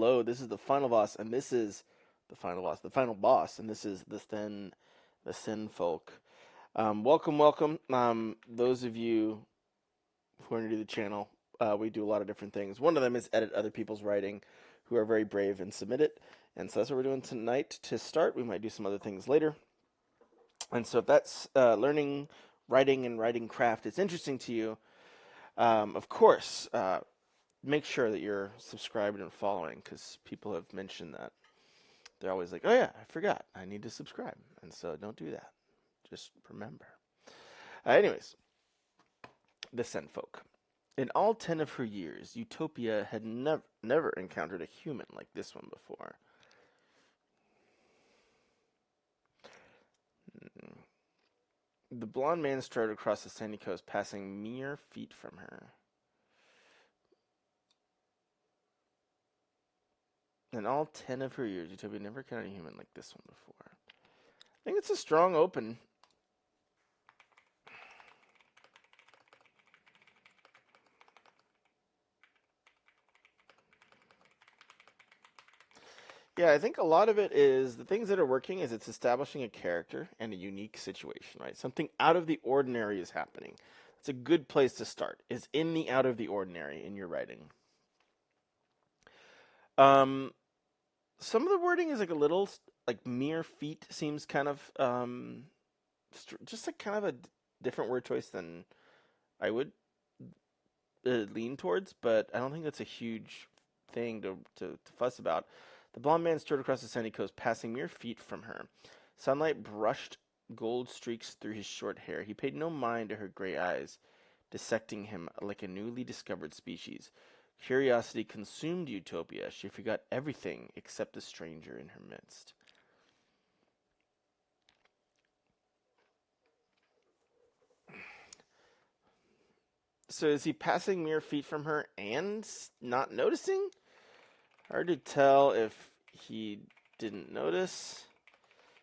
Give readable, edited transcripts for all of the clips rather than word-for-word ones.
Hello, this is the final boss, and this is the final boss, and this is the Sen Folk. Welcome, welcome. Those of you who are new to the channel, we do a lot of different things. One of them is edit other people's writing, who are very brave and submit it. And so that's what we're doing tonight to start. We might do some other things later. And so if that's learning writing and writing craft is interesting to you, of course, make sure that you're subscribed and following because people have mentioned that. They're always like, oh yeah, I forgot. I need to subscribe. And so don't do that. Just remember. Anyways, the Sen Folk. In all 10 of her years, Utopia had never encountered a human like this one before. The blond man strode across the sandy coast, passing mere feet from her. In all 10 of her years, Utopia never encountered a human like this one before. I think it's a strong open. Yeah, I think a lot of it is the things that are working is it's establishing a character and a unique situation, right? Something out of the ordinary is happening. It's a good place to start, is in the out of the ordinary in your writing. Um, some of the wording is like a little, like mere feet seems kind of, just like kind of a different word choice than I would lean towards, but I don't think that's a huge thing to fuss about. The blond man strode across the sandy coast, passing mere feet from her. Sunlight brushed gold streaks through his short hair. He paid no mind to her gray eyes, dissecting him like a newly discovered species. Curiosity consumed Utopia. She forgot everything except the stranger in her midst. So is he passing mere feet from her and not noticing? Hard to tell if he didn't notice.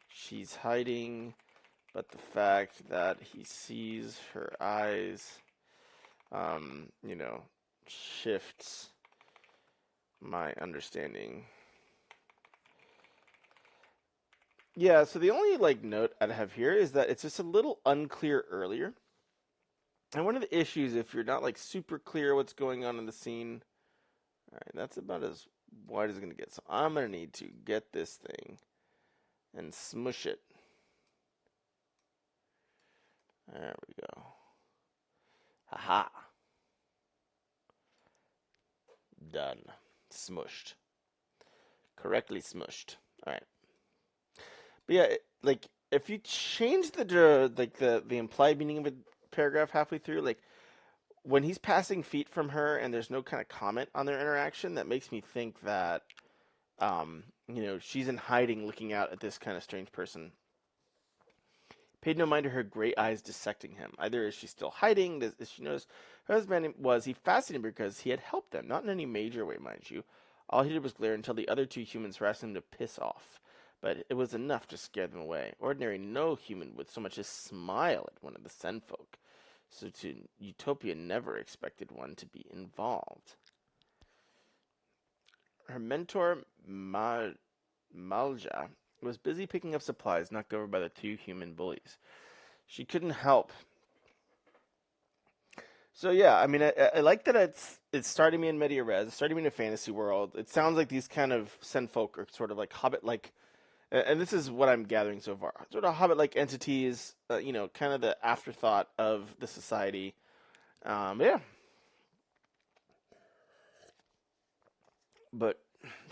She's hiding, but the fact that he sees her eyes, shifts my understanding. Yeah, so the only note I'd have here is that it's just a little unclear earlier. And one of the issues, if you're not super clear what's going on in the scene, all right, that's about as wide as it's gonna get. So I'm gonna need to get this thing and smush it. There we go. Haha. Done. Smushed. Correctly smushed. All right. But yeah, if you change the implied meaning of a paragraph halfway through, when he's passing feet from her and there's no kind of comment on their interaction, that makes me think that she's in hiding looking out at this kind of strange person. Paid no mind to her great eyes dissecting him. Either is she still hiding, does she notice her husband was he fascinated because he had helped them, not in any major way, mind you. All he did was glare until the other two humans harassed him to piss off. But it was enough to scare them away. Ordinary no human would so much as smile at one of the Sen Folk. So to Utopia never expected one to be involved. Her mentor, Malja, was busy picking up supplies knocked over by the two human bullies. She couldn't help. So yeah, I mean, I like that it's starting me in Media Res, it's starting me in a fantasy world. It sounds like these kind of Sen Folk are sort of like Hobbit-like, and this is what I'm gathering so far. Sort of Hobbit-like entities, kind of the afterthought of the society. Yeah. But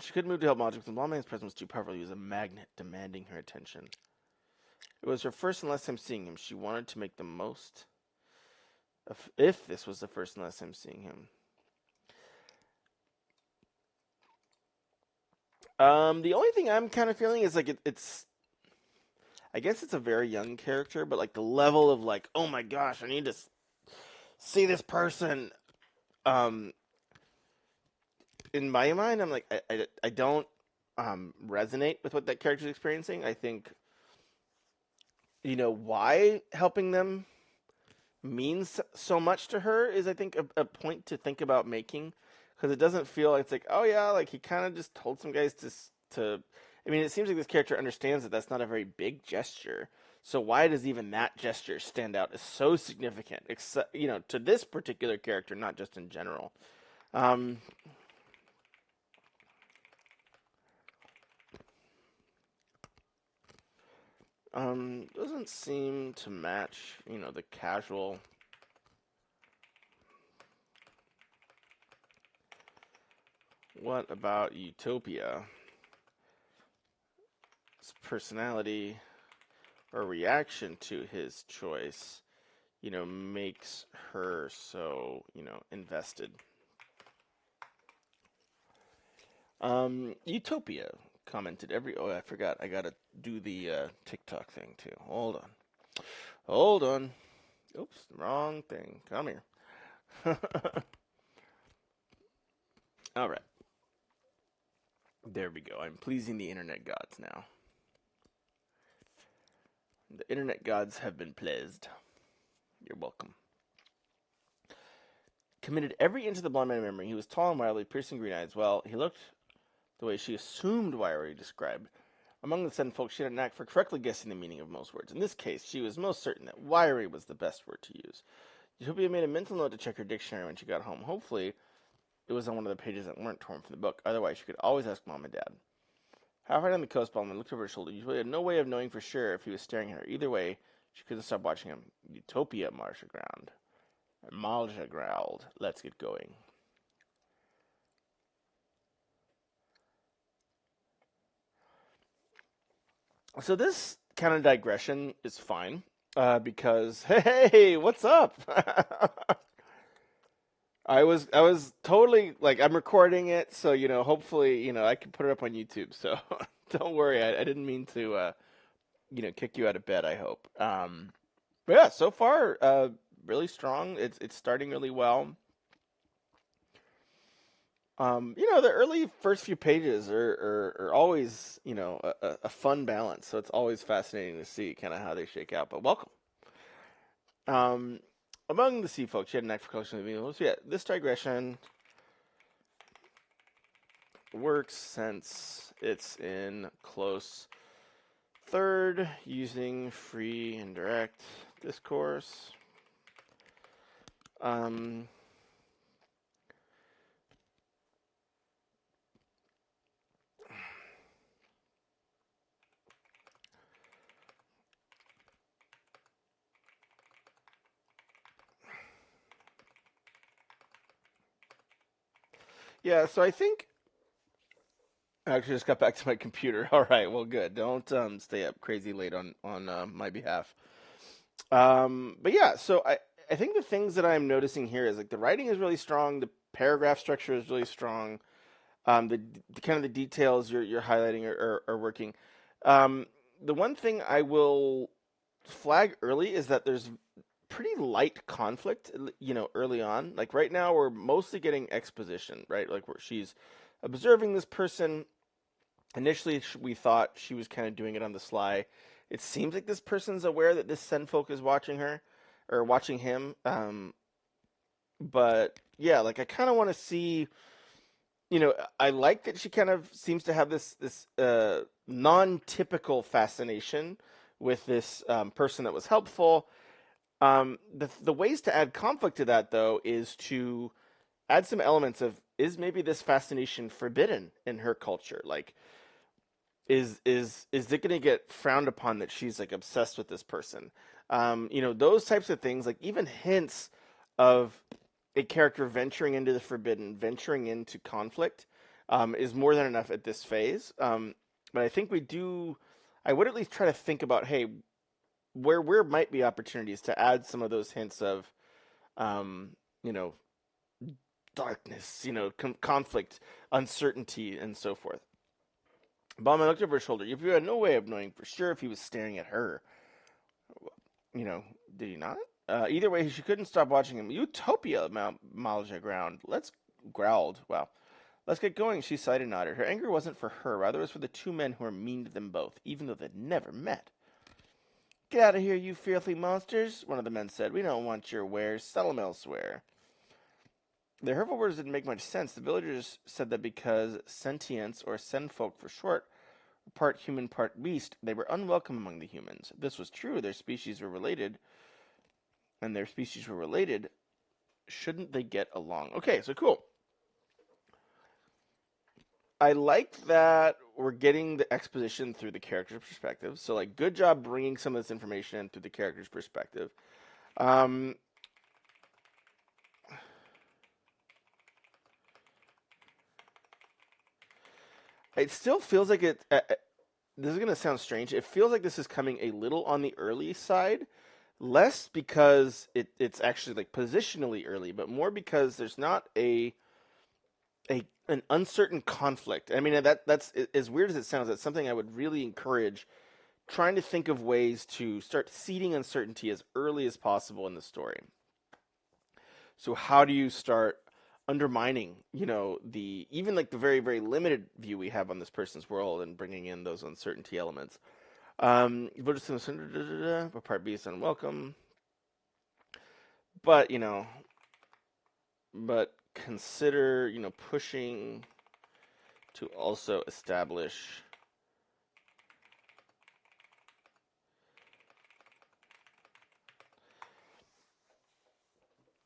she couldn't move to help Magic, because the Lawman's presence was too powerful. He was a magnet demanding her attention. It was her first and last time seeing him. She wanted to make the most of if this was the first and last time seeing him. The only thing I'm kind of feeling is it's I guess it's a very young character, but the level of oh my gosh, I need to see this person. In my mind, I'm I don't resonate with what that character's experiencing. I think why helping them means so much to her is I think a point to think about making, because it doesn't feel like it's like, oh yeah, like he kind of just told some guys to. I mean, it seems like this character understands that that's not a very big gesture. So why does even that gesture stand out as so significant, except to this particular character, not just in general? Um, doesn't seem to match, the casual. What about Utopia? His personality or reaction to his choice, makes her so, invested. Utopia commented oh, I forgot. I gotta do the TikTok thing too. Hold on. Oops, wrong thing. Come here. All right. There we go. I'm pleasing the internet gods now. The internet gods have been pleased. You're welcome. Committed every inch of the blonde man memory. He was tall and wiry, piercing green eyes. Well, he looked the way she assumed wiry described. Among the Sen Folk, she had a knack for correctly guessing the meaning of most words. In this case, she was most certain that wiry was the best word to use. Utopia made a mental note to check her dictionary when she got home. Hopefully, it was on one of the pages that weren't torn from the book. Otherwise, she could always ask Mom and Dad. Halfway down the coast, Ballman looked over her shoulder. Utopia had no way of knowing for sure if he was staring at her. Either way, she couldn't stop watching him. Utopia, Marsha ground. Malja growled. Let's get going. So this kind of digression is fine because hey, what's up? I was totally like I'm recording it, so hopefully I can put it up on YouTube. So don't worry, I didn't mean to kick you out of bed. I hope. But yeah, so far really strong. It's starting really well. The early first few pages are always, a fun balance. So it's always fascinating to see kind of how they shake out. But welcome. Um, among the sea folk, she had an knack for collection of animals. So yeah, this digression works since it's in close third using free and direct discourse. Yeah, so I think I actually just got back to my computer. All right, well, good. Don't stay up crazy late on my behalf. But yeah, so I think the things that I'm noticing here is like the writing is really strong, the paragraph structure is really strong, the kind of the details you're highlighting are working. The one thing I will flag early is that there's pretty light conflict, early on. Like right now, we're mostly getting exposition, right? Like where she's observing this person. Initially, we thought she was kind of doing it on the sly. It seems like this person's aware that this Sen Folk is watching her or watching him. But yeah, like I kind of want to see. I like that she kind of seems to have this non-typical fascination with this person that was helpful. The ways to add conflict to that though is to add some elements of is maybe this fascination forbidden in her culture? Like, is it going to get frowned upon that she's like obsessed with this person? Those types of things, like even hints of a character venturing into the forbidden, venturing into conflict, is more than enough at this phase. But I think I would at least try to think about, hey, where might be opportunities to add some of those hints of, you know, darkness, conflict, uncertainty, and so forth. Bauman looked over his shoulder. If you had no way of knowing for sure if he was staring at her, did he not? Either way, she couldn't stop watching him. Utopia, Malja ground. Growled. Wow. Let's get going, she sighed and nodded. Her anger wasn't for her, rather it was for the two men who were mean to them both, even though they'd never met. Get out of here, you filthy monsters, one of the men said. We don't want your wares. Sell them elsewhere. The herbivores didn't make much sense. The villagers said that because sentients, or Sen Folk for short, were part human, part beast, they were unwelcome among the humans. If this was true, their species were related, shouldn't they get along? Okay, so cool. I like that we're getting the exposition through the character's perspective. So, like, good job bringing some of this information in through the character's perspective. It still feels like it. This is gonna sound strange. It feels like this is coming a little on the early side, less because it's actually like positionally early, but more because there's not an uncertain conflict. I mean, that's as weird as it sounds. That's something I would really encourage. Trying to think of ways to start seeding uncertainty as early as possible in the story. So how do you start undermining, the even like the very, very limited view we have on this person's world and bringing in those uncertainty elements? But part B is unwelcome. But, consider, pushing to also establish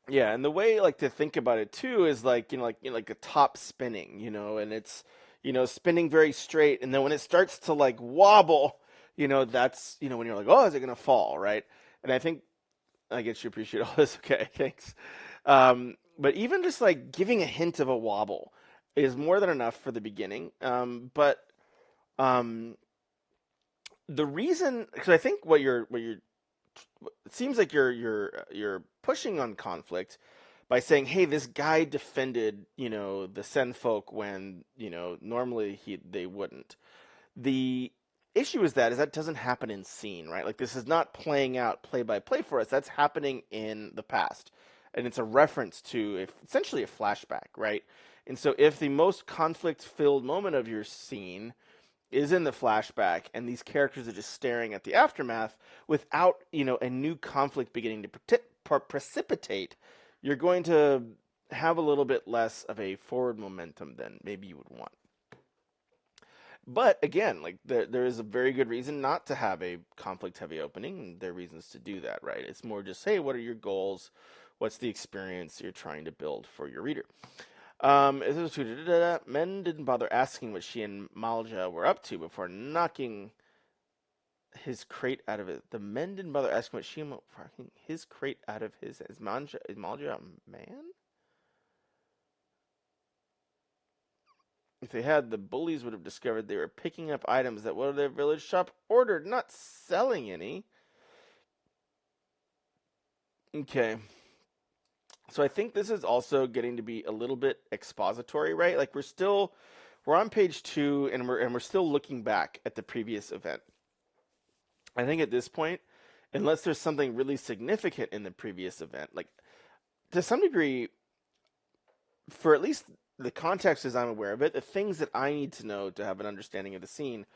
yeah, and the way like to think about it too is like like a top spinning, and it's spinning very straight, and then when it starts to like wobble, that's when you're like, oh, is it gonna fall, right? And I think I get you appreciate all this. Okay, thanks. But even just like giving a hint of a wobble is more than enough for the beginning. But um, the reason, because I think what you're it seems like you're pushing on conflict by saying, "Hey, this guy defended, the Sen folk when, normally they wouldn't." The issue is that doesn't happen in scene, right? Like this is not playing out play by play for us. That's happening in the past, and it's a reference to essentially a flashback, right? And so, if the most conflict-filled moment of your scene is in the flashback, and these characters are just staring at the aftermath without a new conflict beginning to precipitate, you're going to have a little bit less of a forward momentum than maybe you would want. But again, like there is a very good reason not to have a conflict heavy opening, and there are reasons to do that, right? It's more just, hey, what are your goals? What's the experience you're trying to build for your reader? Men didn't bother asking what she and Malja were up to before knocking his crate out of it. The men didn't bother asking what she and his crate out of his. Is Malja a man? If they had, the bullies would have discovered they were picking up items that one of their village shop ordered, not selling any. Okay. So I think this is also getting to be a little bit expository, right? Like we're on page 2, and we're still looking back at the previous event. I think at this point, unless there's something really significant in the previous event, like to some degree, for at least the context as I'm aware of it, the things that I need to know to have an understanding of the scene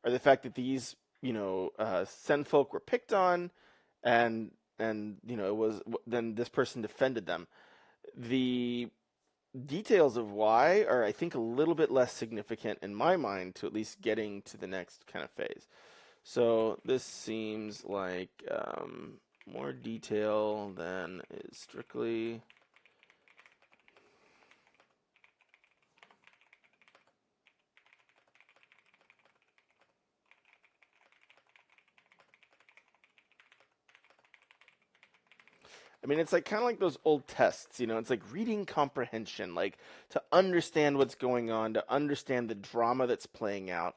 are the fact that these, Sen folk were picked on, and it was then this person defended them. The details of why are, I think, a little bit less significant in my mind to at least getting to the next kind of phase. So this seems like more detail than is strictly. I mean, it's like kind of like those old tests, it's like reading comprehension, like to understand what's going on, to understand the drama that's playing out.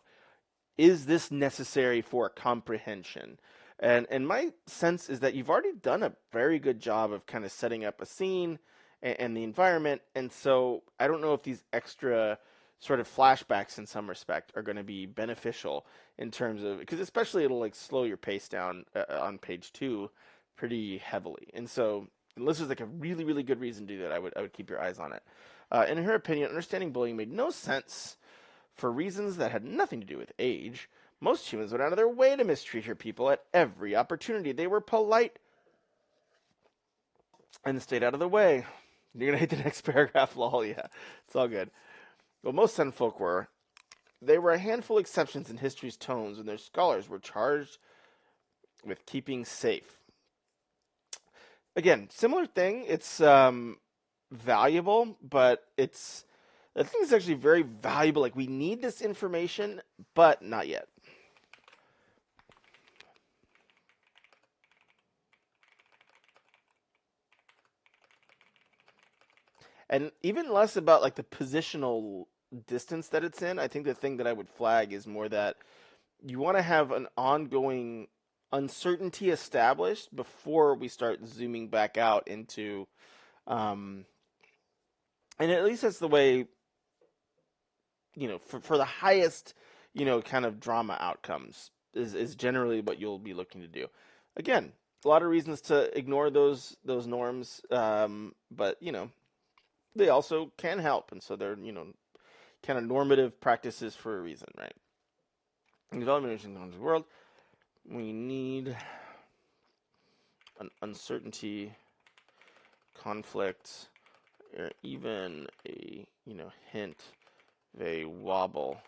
Is this necessary for comprehension? And my sense is that you've already done a very good job of kind of setting up a scene and the environment, and so I don't know if these extra sort of flashbacks in some respect are going to be beneficial in terms of, because especially it'll like slow your pace down on page 2 pretty heavily, and so unless there's like a really, really good reason to do that, I would keep your eyes on it. In her opinion, understanding bullying made no sense for reasons that had nothing to do with age. Most humans went out of their way to mistreat her people at every opportunity. They were polite and stayed out of the way. You're gonna hate the next paragraph, lol. Yeah, it's all good. Well, most Sen Folk were. There were a handful of exceptions in history's tones, and their scholars were charged with keeping safe. Again, similar thing. It's valuable, but it's I think it's actually very valuable. Like we need this information, but not yet. And even less about like the positional distance that it's in. I think the thing that I would flag is more that you want to have an ongoing uncertainty established before we start zooming back out into um and at least that's the way, for the highest, kind of drama outcomes is generally what you'll be looking to do. Again, a lot of reasons to ignore those norms, but they also can help, and so they're kind of normative practices for a reason, right? In development in the world, we need an uncertainty, conflict, or even a hint of a wobble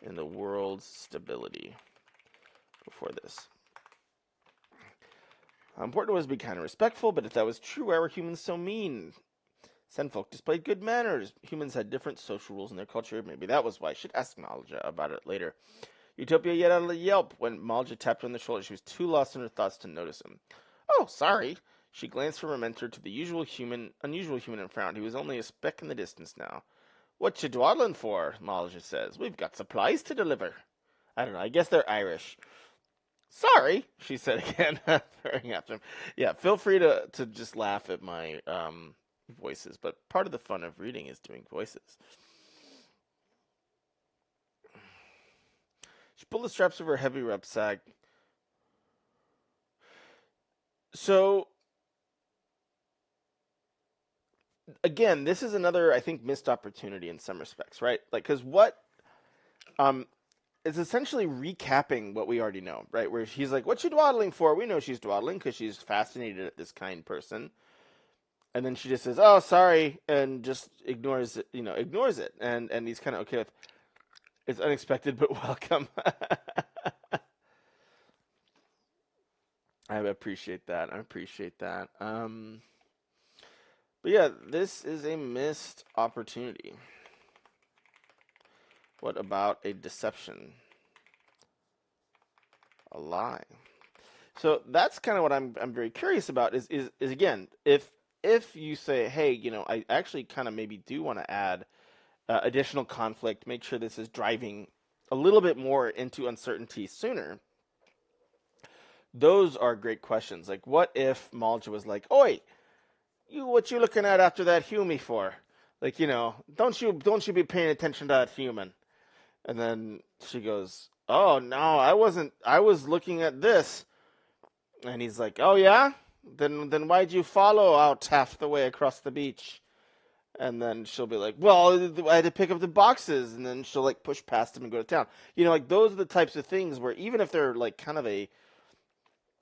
in the world's stability before this. Important was to be kind of respectful, but if that was true, why were humans so mean? Sen Folk displayed good manners. Humans had different social rules in their culture. Maybe that was why. I should ask Malja about it later. Utopia yet out a yelp when Malja tapped her on the shoulder. She was too lost in her thoughts to notice him. Oh, sorry. She glanced from her mentor to the unusual human and frowned. He was only a speck in the distance now. What you dawdling for? Malja says. We've got supplies to deliver. I don't know. I guess they're Irish. Sorry, she said again, staring after him. Yeah, feel free to just laugh at my voices, but part of the fun of reading is doing voices. She pulled the straps of her heavy rucksack. So, again, this is another, I think, missed opportunity in some respects, right? Like, because what is essentially recapping what we already know, right? Where he's like, "What's she dawdling for?" We know she's dawdling because she's fascinated at this kind person. And then she just says, "Oh, sorry," and just ignores it. Ignores it, and he's kind of okay with it's unexpected but welcome. I appreciate that. I appreciate that. But yeah, this is a missed opportunity. What about a deception? A lie. So that's kind of what I'm very curious about. Is again, if you say, hey, I actually kind of maybe do want to add additional conflict, make sure this is driving a little bit more into uncertainty sooner. Those are great questions. Like, what if Malja was like, "Oi, what you looking at after that Hume for? Like, don't you be paying attention to that human?" And then she goes, "Oh no, I wasn't. I was looking at this." And he's like, "Oh yeah, then why'd you follow out half the way across the beach?" And then she'll be like, "Well, I had to pick up the boxes," and then she'll like push past him and go to town. Like those are the types of things where even if they're like kind of a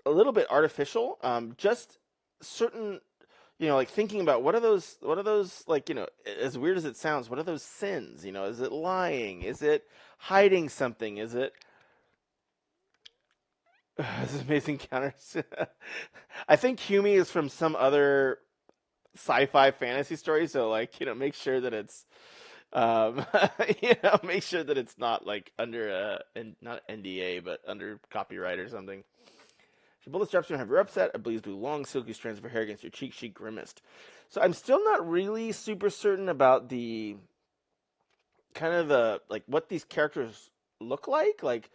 little bit artificial, just certain, like thinking about what are those like, as weird as it sounds, what are those sins? Is it lying? Is it hiding something? Is it this amazing counters? I think Hume is from some other sci-fi fantasy story, so like, make sure that it's make sure that it's not like under not NDA, but under copyright or something. She pulled the straps from her upset. A breeze blew long, silky strands of her hair against her cheek. She grimaced. So I'm still not really super certain about the kind of the like what these characters look like. Like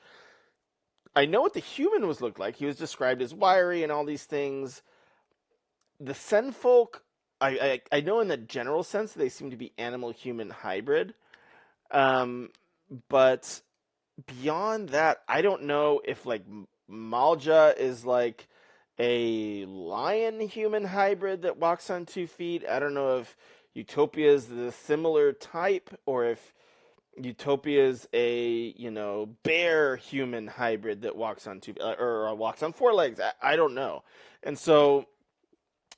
I know what the human was looked like. He was described as wiry and all these things. The Sen Folk, I know in the general sense they seem to be animal-human hybrid. Um, but beyond that, I don't know if like Malja is like a lion human hybrid that walks on 2 feet. I don't know if Utopia is the similar type or if Utopia is a, bear human hybrid that walks on or walks on 4 legs. I don't know. And so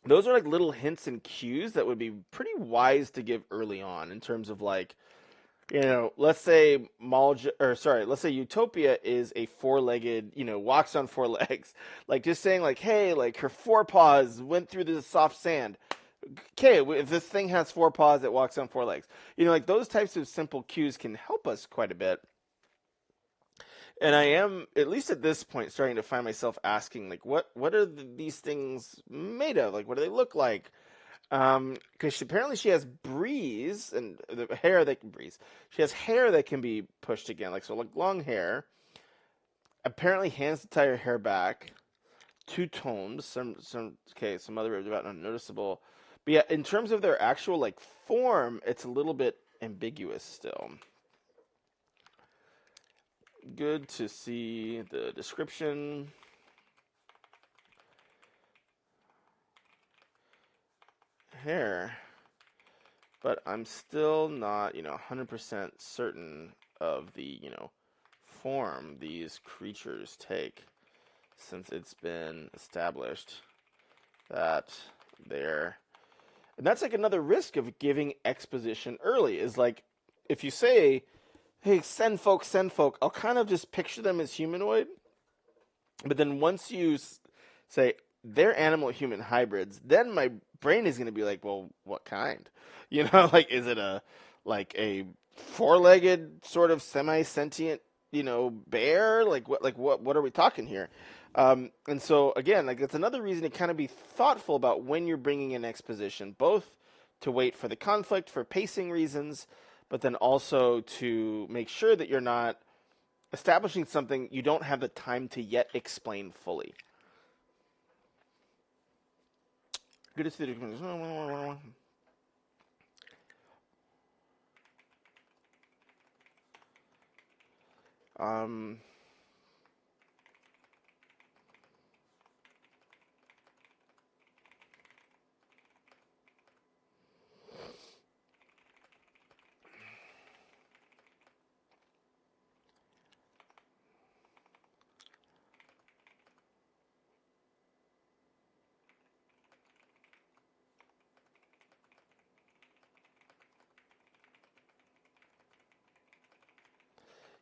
those are like little hints and cues that would be pretty wise to give early on in terms of like, let's say let's say Utopia is a four-legged, walks on four legs. Like just saying like, hey, like her forepaws went through the soft sand. Okay, if this thing has four paws, it walks on four legs. Like those types of simple cues can help us quite a bit. And I am, at least at this point, starting to find myself asking, like, what are these things made of? Like, what do they look like? Because apparently she has breeze and the hair that can breeze. She has hair that can be pushed again, like so, like long hair. Apparently, hands to tie her hair back. Two tones. Some other about unnoticeable. But yeah, in terms of their actual like form, it's a little bit ambiguous still. Good to see the description. Hair. But I'm still not, 100% certain of the, form these creatures take, since it's been established that they're... And that's like another risk of giving exposition early, is like, if you say, hey, Sen Folk, I'll kind of just picture them as humanoid. But then once you say, they're animal-human hybrids, then my brain is going to be like, well, what kind? Like, is it a four-legged sort of semi-sentient, bear? Like what are we talking here? And so again, like, it's another reason to kind of be thoughtful about when you're bringing in exposition, both to wait for the conflict for pacing reasons, but then also to make sure that you're not establishing something you don't have the time to yet explain fully. Good to see the...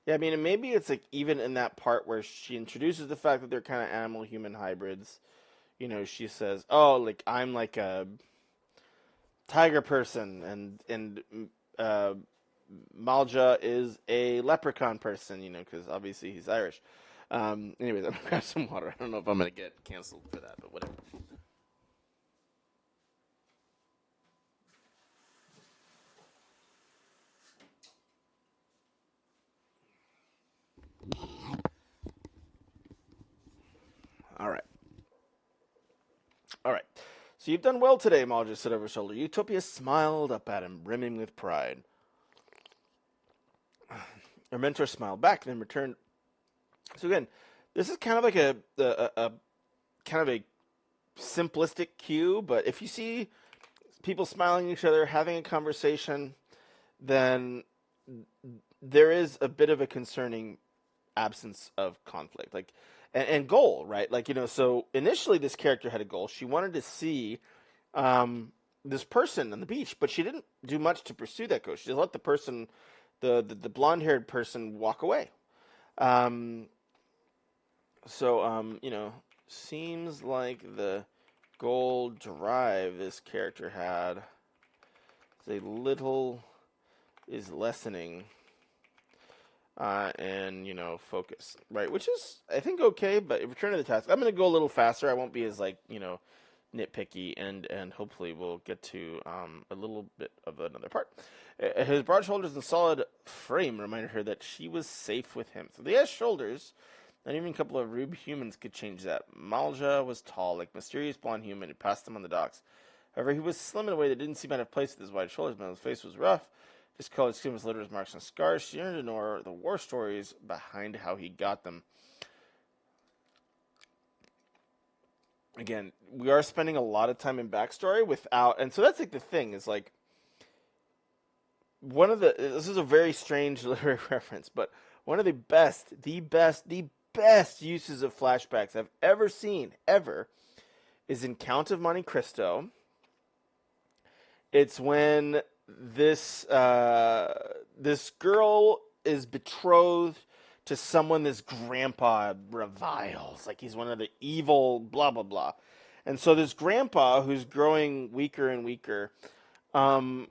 Yeah, I mean, and maybe it's like even in that part where she introduces the fact that they're kind of animal-human hybrids. She says, "Oh, like I'm like a tiger person, and uh, Malja is a leprechaun person." Because obviously he's Irish. Anyways, I'm gonna grab some water. I don't know if I'm gonna get canceled for that, but whatever. All right. All right. So you've done well today, Malja said over her shoulder. Utopia smiled up at him, brimming with pride. Her mentor smiled back, then returned. So again, this is kind of like a kind of a simplistic cue, but if you see people smiling at each other, having a conversation, then there is a bit of a concerning absence of conflict, like and goal, right? Like so initially this character had a goal. She wanted to see this person on the beach, but she didn't do much to pursue that goal. She just let the person, the blonde haired person, walk away. Um, so seems like the goal drive this character had is a little is lessening. And focus, right? Which is, I think, okay. But return to the task. I'm going to go a little faster. I won't be as nitpicky, and hopefully we'll get to a little bit of another part. His broad shoulders and solid frame reminded her that she was safe with him. So he has shoulders. Not even a couple of rube humans could change that. Malja was tall, like mysterious blonde human who passed them on the docks. However, he was slim in a way that didn't seem out of place with his wide shoulders, but his face was rough. His colored skin was littered with marks and scars. She yearned to know the war stories behind how he got them. Again, we are spending a lot of time in backstory without... And so that's like the thing, is like... This is a very strange literary reference, but one of the best uses of flashbacks I've ever seen, ever, is in Count of Monte Cristo. It's when this girl is betrothed to someone this grandpa reviles, like he's one of the evil blah blah blah. And so this grandpa, who's growing weaker and weaker, um,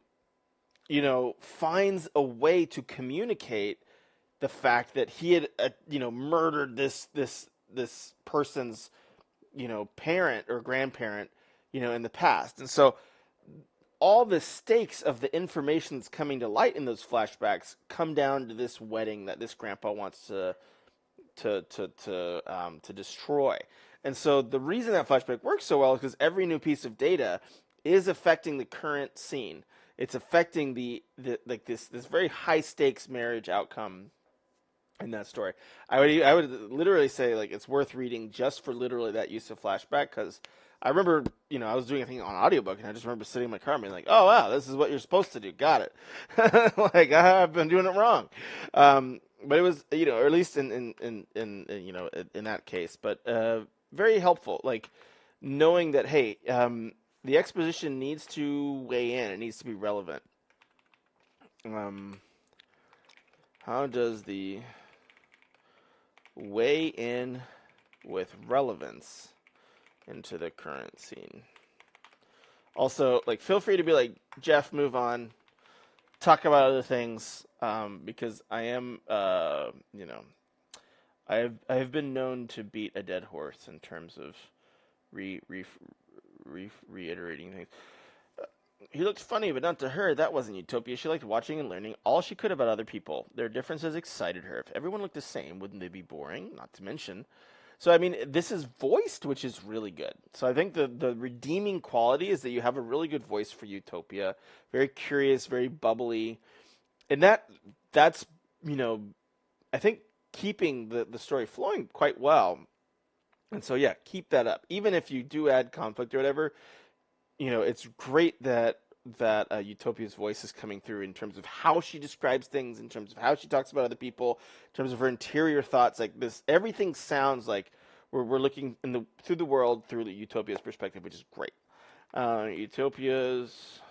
finds a way to communicate the fact that he had, murdered this person's, parent or grandparent, in the past. And so all the stakes of the information that's coming to light in those flashbacks come down to this wedding that this grandpa wants to destroy. And so the reason that flashback works so well is because every new piece of data is affecting the current scene. It's affecting this very high stakes marriage outcome in that story. I would literally say, like, it's worth reading just for literally that use of flashback, because I remember, I was doing a thing on audiobook, and I just remember sitting in my car and being like, oh wow, this is what you're supposed to do. Got it. Like, I've been doing it wrong. But it was, or at least in that case, but very helpful. Like, knowing that, hey, the exposition needs to weigh in. It needs to be relevant. How does the weigh in with relevance into the current scene? Also, like, feel free to be like, Jeff, move on, talk about other things, because I am, I have been known to beat a dead horse in terms of reiterating things. He looked funny, but not to her. That wasn't utopia. She liked watching and learning all she could about other people. Their differences excited her. If everyone looked the same, wouldn't they be boring? Not to mention. So, I mean, this is voiced, which is really good. So I think the redeeming quality is that you have a really good voice for Utopia. Very curious, very bubbly. And that's, I think keeping the story flowing quite well. And so, yeah, keep that up. Even if you do add conflict or whatever, it's great that Utopia's voice is coming through in terms of how she describes things, in terms of how she talks about other people, in terms of her interior thoughts. Like this, everything sounds like we're looking through the world through the Utopia's perspective, which is great. Utopia's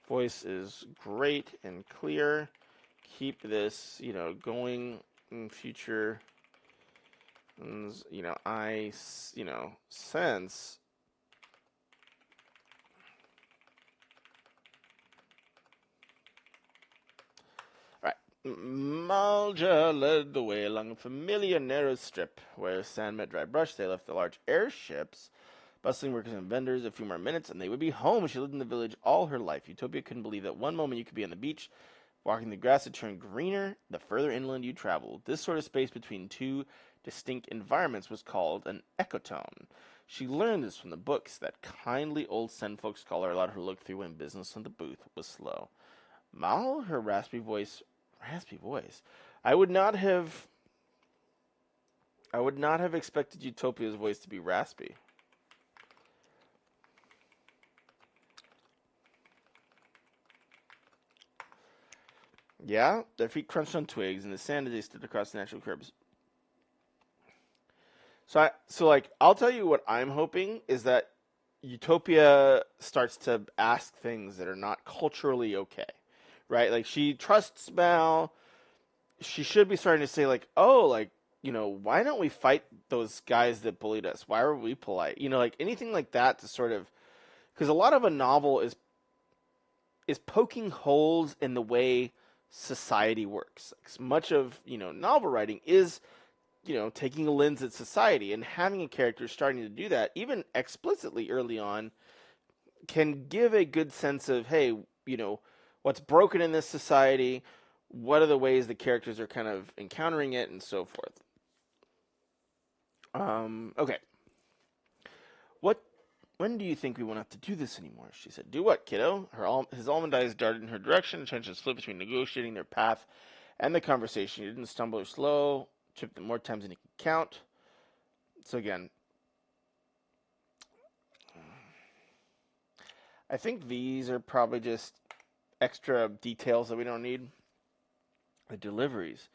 voice is great and clear. Keep this, going in future. I sense. Malja led the way along a familiar narrow strip where sand met dry brush. They left the large airships, bustling workers and vendors. A few more minutes, and they would be home. She lived in the village all her life. Utopia couldn't believe that one moment you could be on the beach, walking the grass had turned greener the further inland you traveled. This sort of space between two distinct environments was called an ecotone. She learned this from the books that kindly old Sen Folk scholar allowed her to look through when business in the booth was slow. Mal, her raspy voice. I would not have expected Utopia's voice to be raspy. Yeah, their feet crunched on twigs in the sand as they stood across the natural curbs. So I'll tell you what I'm hoping is that Utopia starts to ask things that are not culturally okay, right? Like, she trusts Mal. She should be starting to say, like, oh, like, why don't we fight those guys that bullied us? Why are we polite? Like, anything like that to sort of, because a lot of a novel is poking holes in the way society works. Like, much of, novel writing is, taking a lens at society, and having a character starting to do that, even explicitly early on, can give a good sense of, hey, what's broken in this society, what are the ways the characters are kind of encountering it, and so forth. Okay. When do you think we won't have to do this anymore? She said. Do what, kiddo? His almond eyes darted in her direction, attention split between negotiating their path and the conversation. He didn't stumble or slow, tripped them more times than he could count. So again, I think these are probably just extra details that we don't need. The deliveries.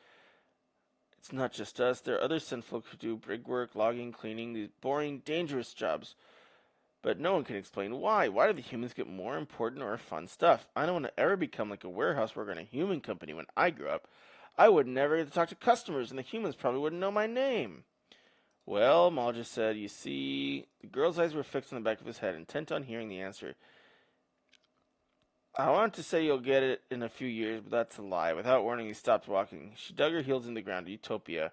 It's not just us. There are other Sen Folk who do brig work, logging, cleaning, these boring, dangerous jobs. But no one can explain why. Why do the humans get more important or fun stuff? I don't want to ever become like a warehouse worker in a human company when I grew up. I would never get to talk to customers, and the humans probably wouldn't know my name. Well, Maul just said, you see, the girl's eyes were fixed on the back of his head, intent on hearing the answer. I wanted to say you'll get it in a few years, but that's a lie. Without warning, he stopped walking. She dug her heels in the ground. Utopia.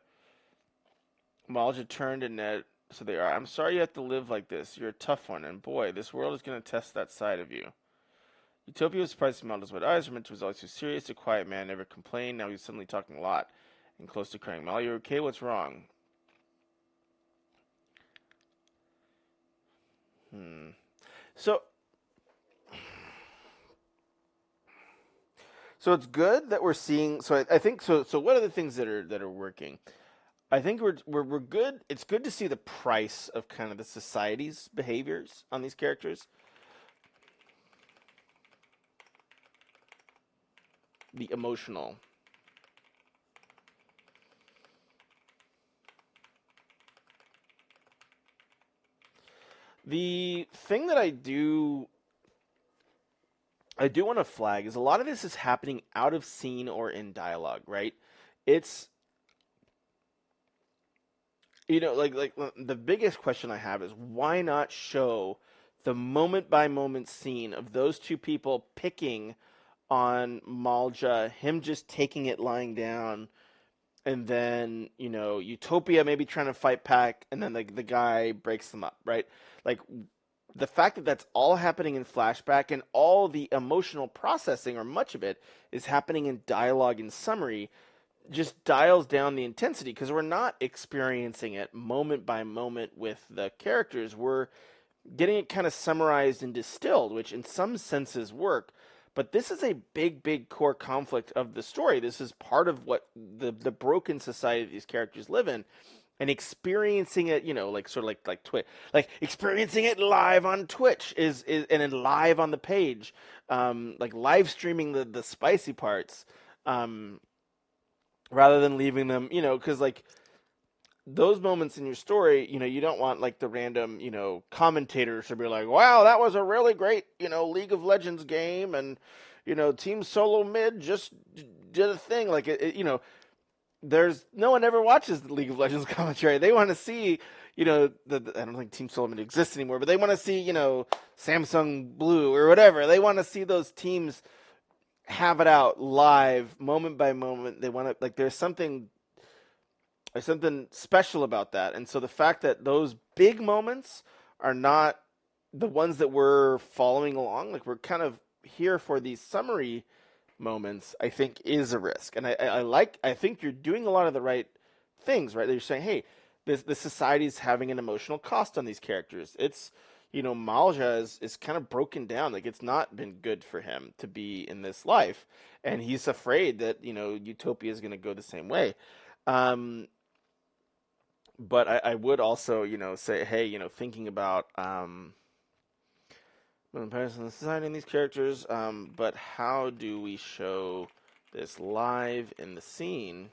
Malja turned and Ned, so they are. I'm sorry you have to live like this. You're a tough one, and boy, this world is going to test that side of you. Utopia was surprised to see Malja's wet eyes. Remember, was always too serious. A quiet man, never complained. Now he's suddenly talking a lot and close to crying. Mal, you're okay? What's wrong? So it's good that we're seeing. So I think so. So what are the things that are working? I think we're good. It's good to see the price of kind of the society's behaviors on these characters. The emotional. The thing that I do want to flag is a lot of this is happening out of scene or in dialogue, right? It's like the biggest question I have is why not show the moment by moment scene of those two people picking on Malja, him just taking it lying down, and then Utopia maybe trying to fight back, and then the guy breaks them up, right? Like the fact that that's all happening in flashback and all the emotional processing or much of it is happening in dialogue and summary just dials down the intensity because we're not experiencing it moment by moment with the characters. We're getting it kind of summarized and distilled, which in some senses work. But this is a big core conflict of the story. This is part of what the broken society these characters live in. And experiencing it, like sort of like Twitch, like experiencing it live on Twitch is and then live on the page, like live streaming the spicy parts, rather than leaving them, because like those moments in your story, you don't want like the random, commentators to be like, wow, that was a really great, League of Legends game, and Team Solo Mid just did a thing, like there's no one ever watches the League of Legends commentary. They want to see, I don't think Team Solomon exists anymore, but they want to see, Samsung Blue or whatever. They want to see those teams have it out live, moment by moment. They want to, like, there's something special about that. And so the fact that those big moments are not the ones that we're following along, like we're kind of here for these summary moments, I think is a risk. And I think you're doing a lot of the right things, right? You're saying, hey, this society's having an emotional cost on these characters. It's, Malja is kind of broken down. Like it's not been good for him to be in this life. And he's afraid that, Utopia is going to go the same way. But I would also, say, hey, thinking about, comparison to society and these characters, but how do we show this live in the scene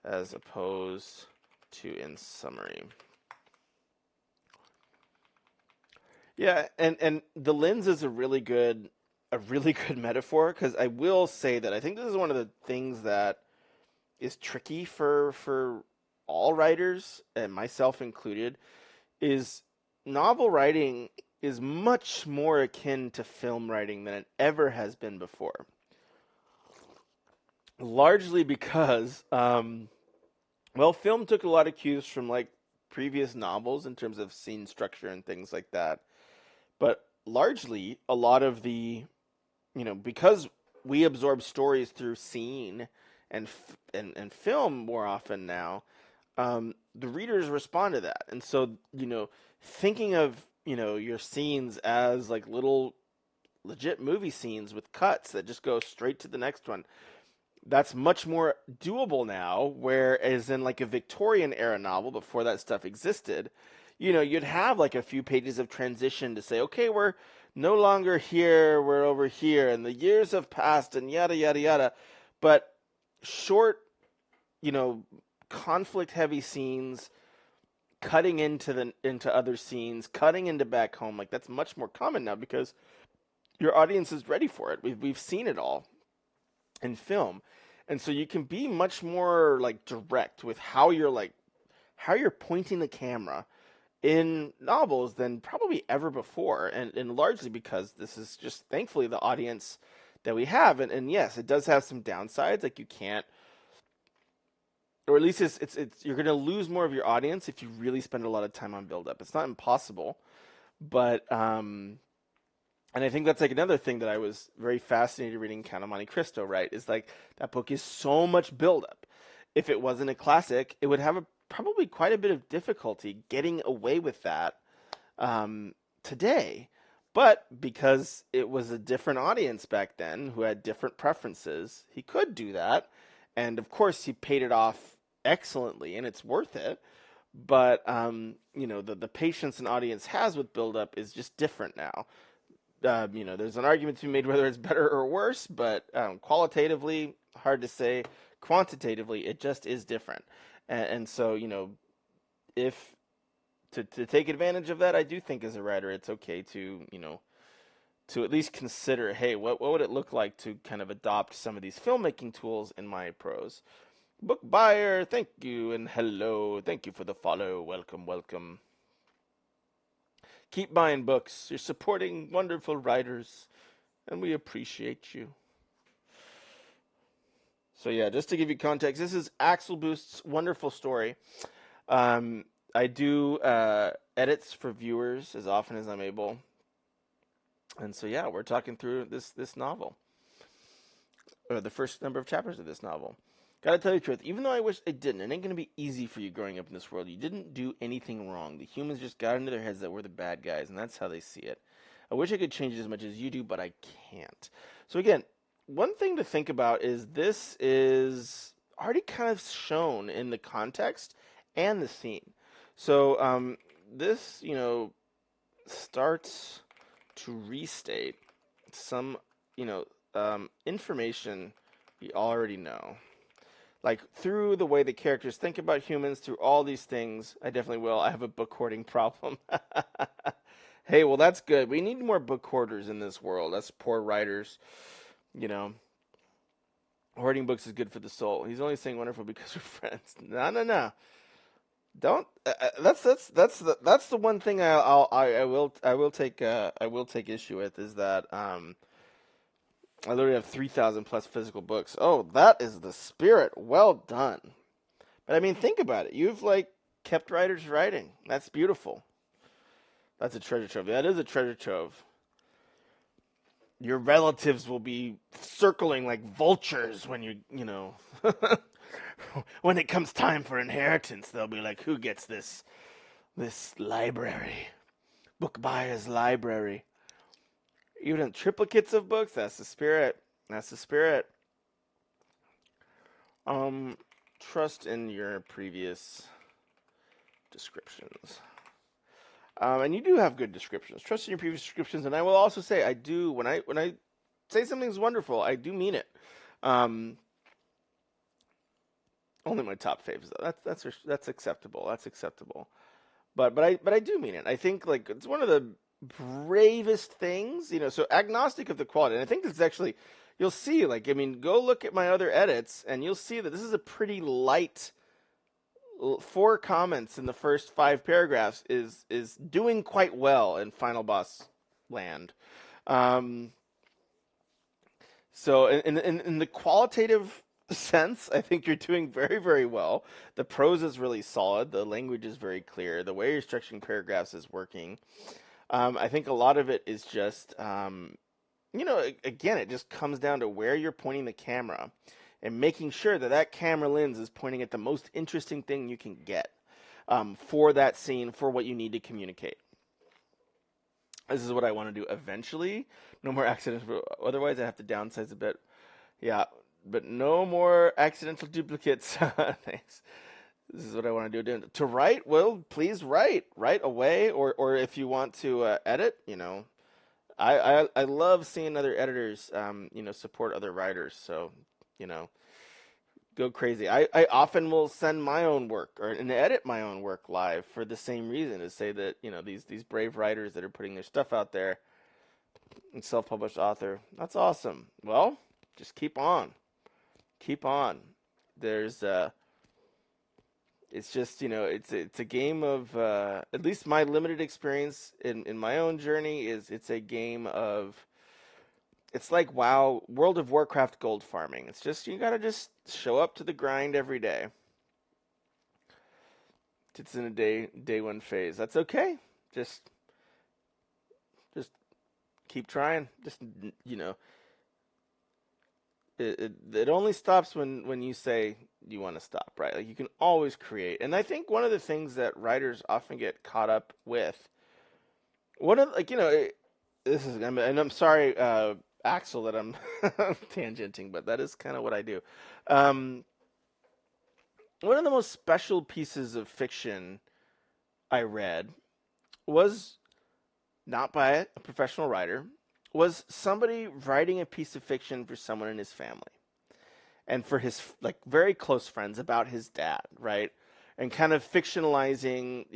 as opposed to in summary? Yeah, and the lens is a really good metaphor, because I will say that I think this is one of the things that is tricky for all writers, and myself included, is novel writing is much more akin to film writing than it ever has been before. Largely because, film took a lot of cues from like previous novels in terms of scene structure and things like that. But largely, a lot of the, because we absorb stories through scene and film more often now, the readers respond to that. And so, thinking of, your scenes as like little legit movie scenes with cuts that just go straight to the next one, that's much more doable now, whereas in like a Victorian era novel, before that stuff existed, you'd have like a few pages of transition to say, okay, we're no longer here, we're over here, and the years have passed, and yada, yada, yada. But short, conflict-heavy scenes, cutting into other scenes, cutting into back home. Like, that's much more common now because your audience is ready for it. We've seen it all in film, and so you can be much more like direct with how you're pointing the camera in novels than probably ever before, and largely because this is just thankfully the audience that we have, and yes, it does have some downsides, like you can't, or at least it's you're going to lose more of your audience if you really spend a lot of time on build up. It's not impossible, but and I think that's like another thing that I was very fascinated reading Count of Monte Cristo, right? Is like that book is so much build up. If it wasn't a classic, it would have probably quite a bit of difficulty getting away with that today. But because it was a different audience back then who had different preferences, he could do that. And of course, he paid it off excellently, and it's worth it. But the patience an audience has with build up is just different now. There's an argument to be made whether it's better or worse, but qualitatively, hard to say. Quantitatively, it just is different. And so, if to take advantage of that, I do think as a writer, it's okay to, to at least consider, hey, what would it look like to kind of adopt some of these filmmaking tools in my prose? Book buyer, thank you, and hello, thank you for the follow, welcome, welcome. Keep buying books. You're supporting wonderful writers, and we appreciate you. So yeah, just to give you context, this is Axel Boost's wonderful story. I do edits for viewers as often as I'm able, and so yeah, we're talking through this novel, or the first number of chapters of this novel. Gotta tell you the truth, even though I wish it didn't, it ain't gonna be easy for you growing up in this world. You didn't do anything wrong. The humans just got into their heads that we're the bad guys, and that's how they see it. I wish I could change it as much as you do, but I can't. So again, one thing to think about is this is already kind of shown in the context and the scene. So this, starts to restate some, information you already know. Like, through the way the characters think about humans, through all these things, I definitely will. I have a book hoarding problem. Hey, well, that's good. We need more book hoarders in this world. That's poor writers, Hoarding books is good for the soul. He's only saying wonderful because we're friends. No. Don't. That's the one thing I will take issue with is that I literally have 3,000 plus physical books. Oh, that is the spirit. Well done. But I mean, think about it. You've kept writers writing. That's beautiful. That's a treasure trove. That is a treasure trove. Your relatives will be circling like vultures when when it comes time for inheritance. They'll be like, who gets this library? Book buyer's library. Even triplicates of books, that's the spirit. That's the spirit. Trust in your previous descriptions. And you do have good descriptions. Trust in your previous descriptions, and I will also say I do when I say something's wonderful, I do mean it. Only my top faves though. That's acceptable. That's acceptable. But I do mean it. I think it's one of the bravest things, so agnostic of the quality. And I think it's actually, you'll see, go look at my other edits, and you'll see that this is a pretty light, 4 comments in the first 5 paragraphs is doing quite well in Final Boss land. So in the qualitative sense, I think you're doing very, very well. The prose is really solid. The language is very clear. The way you're structuring paragraphs is working. I think a lot of it is just, again, it just comes down to where you're pointing the camera and making sure that camera lens is pointing at the most interesting thing you can get for that scene, for what you need to communicate. This is what I want to do eventually. No more accidents. Otherwise, I have to downsize a bit. Yeah, but no more accidental duplicates. Thanks. This is what I want to do. To write, well, please write away, or if you want to edit, I love seeing other editors, support other writers. So, go crazy. I often will send my own work and edit my own work live for the same reason, to say that, these brave writers that are putting their stuff out there and self-published author. That's awesome. Well, just keep on. Keep on. There's it's just, it's a game of at least my limited experience in my own journey is it's a game of it's like WoW, World of Warcraft gold farming. It's just you gotta just show up to the grind every day. It's in a day one phase. That's okay. Just just keep trying. Just it only stops when you say you want to stop, right? Like you can always create. And I think one of the things that writers often get caught up with, one of like this is and I'm sorry, Axel, that I'm tangenting, but that is kind of what I do. Um, One of the most special pieces of fiction I read was not by a professional writer, was somebody writing a piece of fiction for someone in his family and for his like very close friends about his dad, right? And kind of fictionalizing,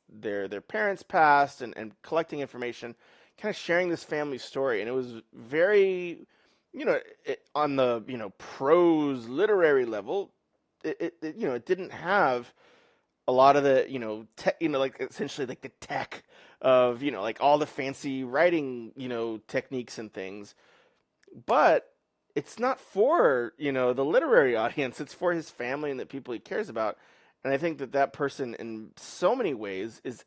their parents' past and collecting information, kind of sharing this family story. And it was very, on the prose literary level, it didn't have a lot of the tech, like essentially like the tech of like all the fancy writing techniques and things, but it's not for the literary audience. It's for his family and the people he cares about. And I think that person in so many ways is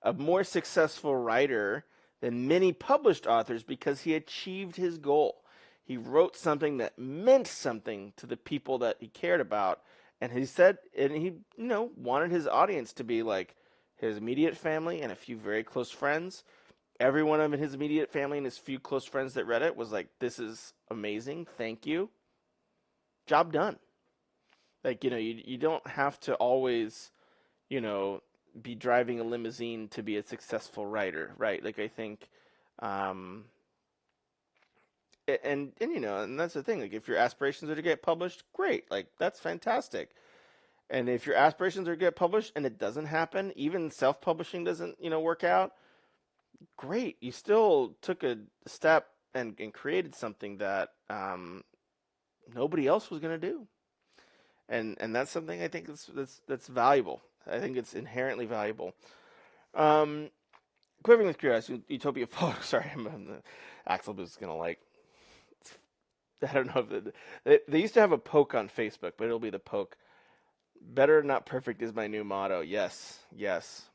a more successful writer than many published authors because he achieved his goal. He wrote something that meant something to the people that he cared about, and he said, and he wanted his audience to be like his immediate family and a few very close friends. Everyone in his immediate family and his few close friends that read it was like, "This is amazing, thank you." Job done. Like you don't have to always you know be driving a limousine to be a successful writer, right? Like I think, um, and that's the thing. Like if your aspirations are to get published, great. Like that's fantastic. And if your aspirations are to get published and it doesn't happen, even self-publishing doesn't work out, great. You still took a step and created something that nobody else was going to do. And that's something I think that's valuable. I think it's inherently valuable. Um, Quivering with Curiosity, Utopia Folk. Sorry, Axel was gonna like. I don't know if they used to have a poke on Facebook, but it'll be the poke. Better not perfect is my new motto. Yes, yes.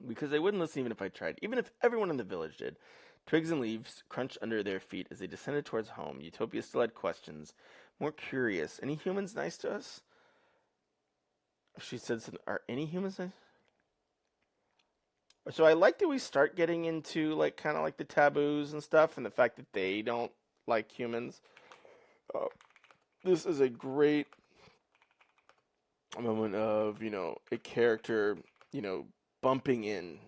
Because they wouldn't listen even if I tried. Even if everyone in the village did. Twigs and leaves crunched under their feet as they descended towards home. Utopia still had questions. More curious. Any humans nice to us? She said, "Are any humans nice?" So I like that we start getting into like kind of like the taboos and stuff, and the fact that they don't like humans. Uh, this is a great moment of a character bumping in,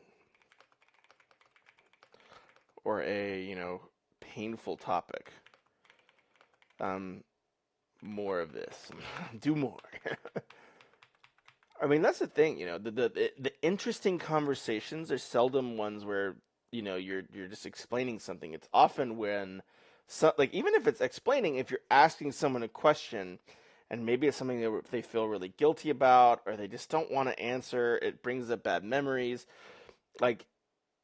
or a painful topic. More of this. Do more. I mean, that's the thing, the interesting conversations are seldom ones where, you're just explaining something. It's often when, like, even if it's explaining, if you're asking someone a question, and maybe it's something that they feel really guilty about, or they just don't want to answer, it brings up bad memories. Like,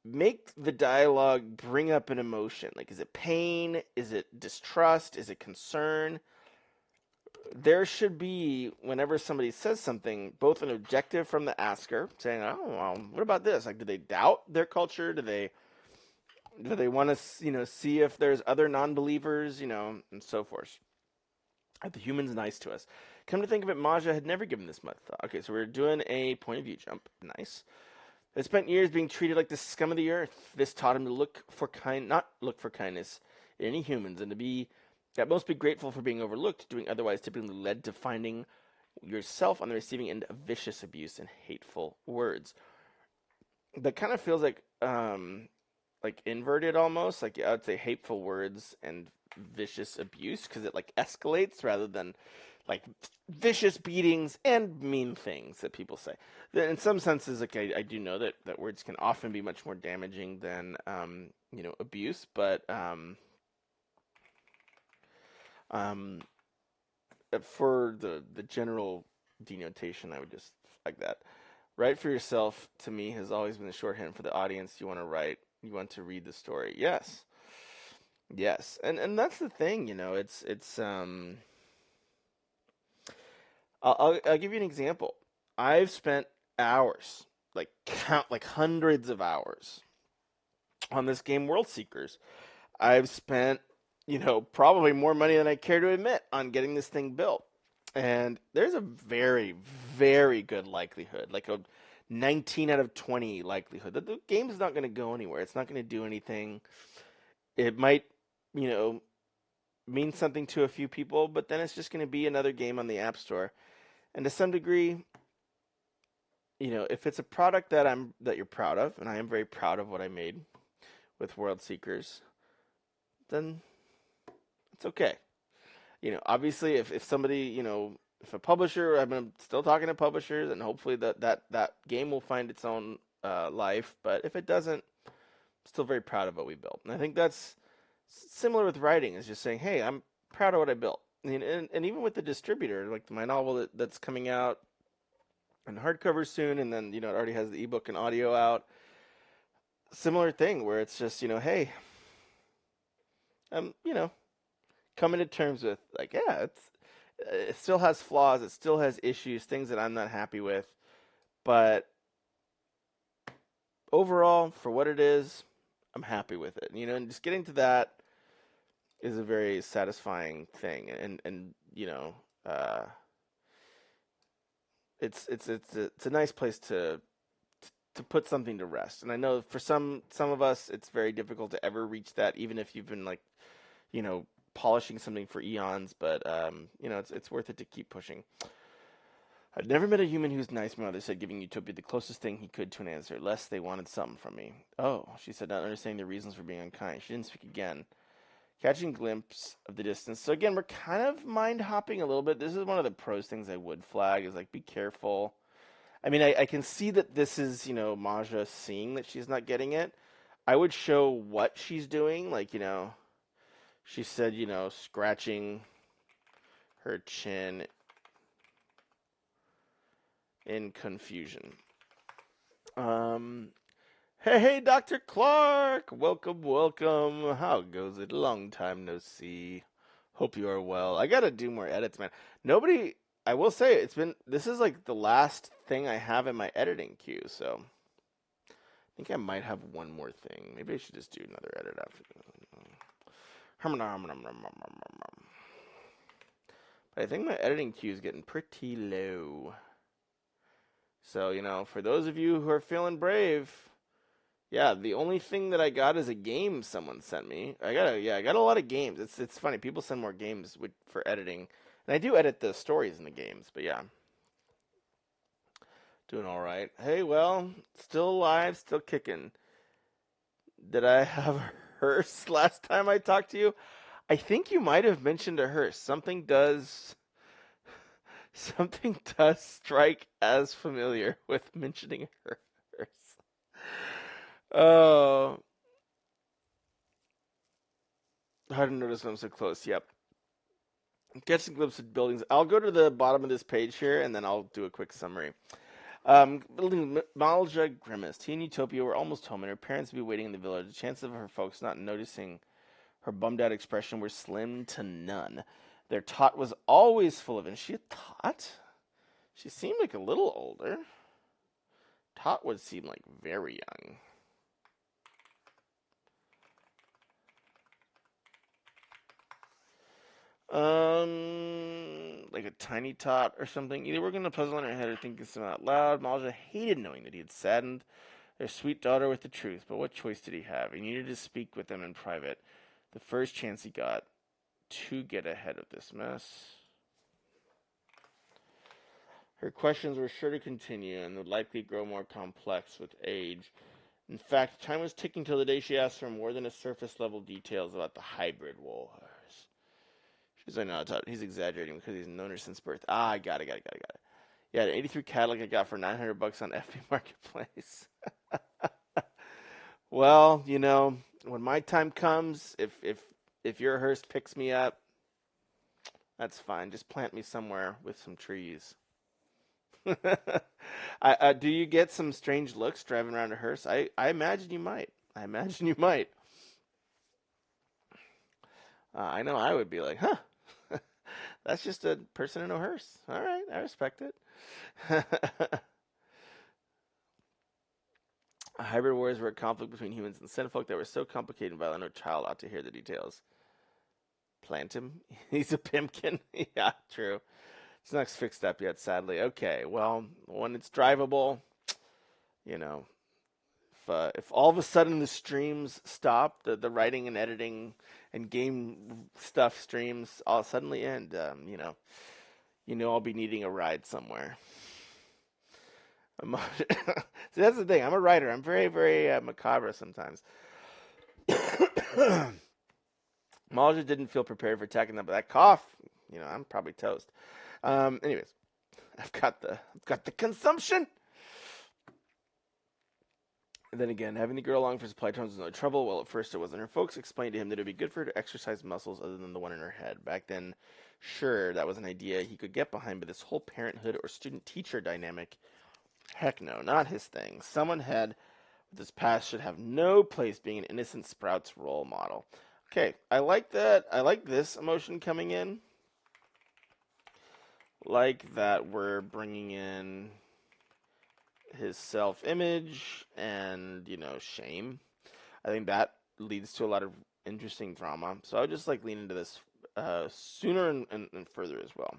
make the dialogue bring up an emotion. Like, is it pain? Is it distrust? Is it concern? There should be, whenever somebody says something, both an objective from the asker saying, "Oh, well, what about this?" Like, do they doubt their culture? Do they want to see if there's other non-believers, and so forth? Are the humans nice to us? Come to think of it, Maja had never given this much thought. Okay, so we're doing a point of view jump. Nice. They spent years being treated like the scum of the earth. This taught him to not look for kindness in any humans, and to be at most be grateful for being overlooked. Doing otherwise typically led to finding yourself on the receiving end of vicious abuse and hateful words. That kind of feels like like inverted almost. Like I would say hateful words and vicious abuse because it like escalates rather than like vicious beatings and mean things that people say. In some senses, like I do know that words can often be much more damaging than abuse, but um, for the general denotation, I would just like that. Write for yourself to me has always been the shorthand for the audience. You want to write, you want to read the story. Yes, yes, and that's the thing. It's. I'll give you an example. I've spent hours, like hundreds of hours, on this game World Seekers. I've spent, probably more money than I care to admit on getting this thing built. And there's a very, very good likelihood, like a 19 out of 20 likelihood that the game's not going to go anywhere. It's not going to do anything. It might, you know, mean something to a few people, but then it's just going to be another game on the App Store. And to some degree, if it's a product that you're proud of, and I am very proud of what I made with World Seekers, then it's okay. Obviously, if somebody, if a publisher, I'm still talking to publishers, and hopefully that game will find its own life. But if it doesn't, I'm still very proud of what we built. And I think that's similar with writing, is just saying, hey, I'm proud of what I built. And even with the distributor, like my novel that's coming out in hardcover soon, and then, it already has the ebook and audio out. Similar thing where it's just, hey, I'm, coming to terms with, like, yeah, it still has flaws, it still has issues, things that I'm not happy with, but overall, for what it is, I'm happy with it. And just getting to that is a very satisfying thing, and it's a nice place to put something to rest. And I know for some of us, it's very difficult to ever reach that, even if you've been like, polishing something for eons. But it's worth it to keep pushing. I'd never met a human who's nice, my mother said, giving Utopia the closest thing he could to an answer, lest they wanted something from me. Oh, she said, not understanding the reasons for being unkind. She didn't speak again. Catching a glimpse of the distance. So again, we're kind of mind hopping a little bit. This is one of the prose things I would flag, is like, be careful. I mean, I can see that this is, Maja seeing that she's not getting it. I would show what she's doing. Like, she said, scratching her chin in confusion. Hey, Dr. Clark! Welcome. How goes it? Long time no see. Hope you are well. I gotta do more edits, man. I will say, this is like the last thing I have in my editing queue, so I think I might have one more thing. Maybe I should just do another edit after this. But I think my editing queue is getting pretty low. So, for those of you who are feeling brave, yeah, the only thing that I got is a game someone sent me. I got a lot of games. It's funny. People send more games for editing. And I do edit the stories in the games, but yeah. Doing all right. Hey, well, still alive, still kicking. Did I have a hearse last time I talked to you? I think you might have mentioned a hearse. Something does strike as familiar with mentioning a hearse. Oh, hard to notice when I'm so close. Yep. Catching glimpses of buildings. I'll go to the bottom of this page here, and then I'll do a quick summary. Building Malja grimaced. He and Utopia were almost home, and her parents would be waiting in the village. The chances of her folks not noticing her bummed out expression were slim to none. Their tot was always full of it. Is she a tot? She seemed like a little older. Tot would seem like very young. Like a tiny tot or something. Either working a puzzle in her head or thinking something out loud. Malja hated knowing that he had saddened their sweet daughter with the truth, but what choice did he have? He needed to speak with them in private, the first chance he got, to get ahead of this mess. Her questions were sure to continue and would likely grow more complex with age. In fact, time was ticking till the day she asked for more than a surface level details about the hybrid wars. She's like, no, he's exaggerating because he's known her since birth. Ah, I got it. Yeah, the '83 Cadillac I got for $900 on FB Marketplace. Well, when my time comes, if your hearse picks me up, that's fine. Just plant me somewhere with some trees. Do you get some strange looks driving around a hearse? I imagine you might. I imagine you might. I know I would be like, huh, that's just a person in a hearse. All right, I respect it. Hybrid wars were a conflict between humans and Sen Folk that were so complicated and violent, no child ought to hear the details. Plant him? He's a pimpkin? Yeah, true. It's not fixed up yet, sadly. Okay, well, when it's drivable, you know, if all of a sudden the streams stop, the writing and editing and game stuff streams all suddenly end, I'll be needing a ride somewhere. See, that's the thing. I'm a writer. I'm very, very macabre sometimes. Malja didn't feel prepared for attacking them, but that cough, I'm probably toast. Anyways, I've got the consumption. And then again, having the girl along for supply terms was no trouble. Well, at first it wasn't. Her folks explained to him that it would be good for her to exercise muscles other than the one in her head. Back then, sure, that was an idea he could get behind, but this whole parenthood or student-teacher dynamic, heck no, not his thing. Someone with this past should have no place being an innocent Sprouts role model. Okay, I like that. I like this emotion coming in. Like that we're bringing in his self-image and, shame. I think that leads to a lot of interesting drama. So I would just lean into this sooner and further as well.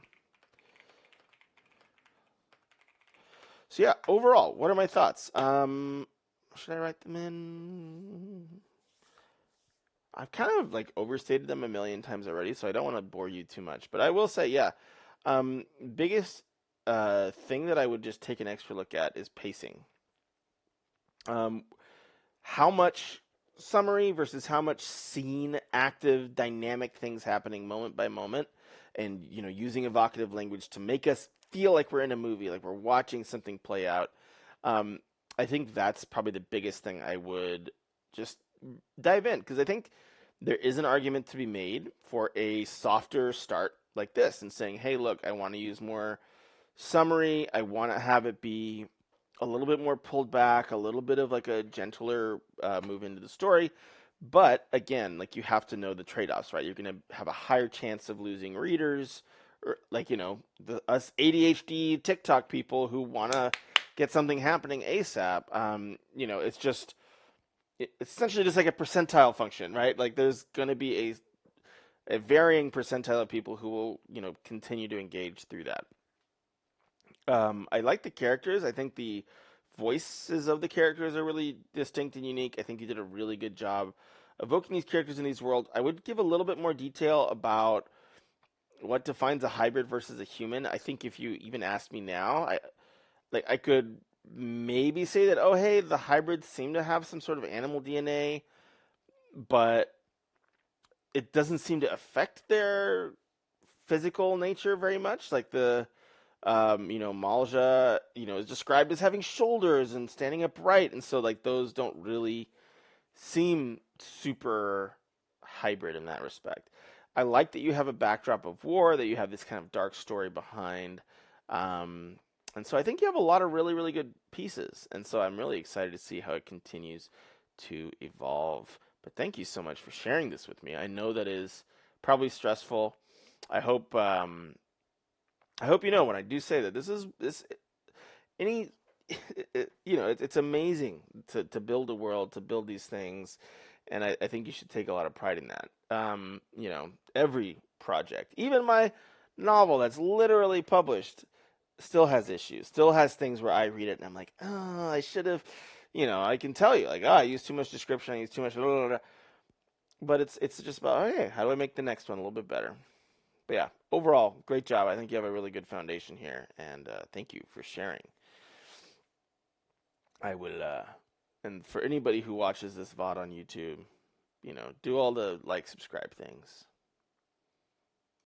So yeah, overall, what are my thoughts? Should I write them in? I've kind of overstated them a million times already, so I don't want to bore you too much. But I will say, yeah, biggest thing that I would just take an extra look at is pacing. How much summary versus how much scene, active, dynamic things happening moment by moment, and using evocative language to make us feel like we're in a movie, like we're watching something play out. I think that's probably the biggest thing I would just dive in, because I think there is an argument to be made for a softer start like this and saying, hey, look, I want to use more summary. I want to have it be a little bit more pulled back, a little bit of a gentler move into the story. But again, you have to know the trade-offs, right? You're going to have a higher chance of losing readers, or us ADHD TikTok people who want to get something happening ASAP. It's essentially just like a percentile function, right? There's going to be a varying percentile of people who will, continue to engage through that. I like the characters. I think the voices of the characters are really distinct and unique. I think he did a really good job evoking these characters in these worlds. I would give a little bit more detail about what defines a hybrid versus a human. I think if you even asked me now, I could maybe say that, oh, hey, the hybrids seem to have some sort of animal DNA, but it doesn't seem to affect their physical nature very much. Malja, is described as having shoulders and standing upright, and so those don't really seem super hybrid in that respect. I like that you have a backdrop of war, that you have this kind of dark story behind, and so I think you have a lot of really, really good pieces, and so I'm really excited to see how it continues to evolve. But thank you so much for sharing this with me. I know that is probably stressful. I hope when I do say that it's amazing to build a world, to build these things, and I think you should take a lot of pride in that. Every project, even my novel that's literally published, still has issues, still has things where I read it and I'm like, oh, I should have, I can tell you I used too much description, I used too much, blah, blah, blah. But it's just about, okay, how do I make the next one a little bit better? But yeah, overall, great job. I think you have a really good foundation here, and thank you for sharing. I will And for anybody who watches this VOD on YouTube, do all the like, subscribe things.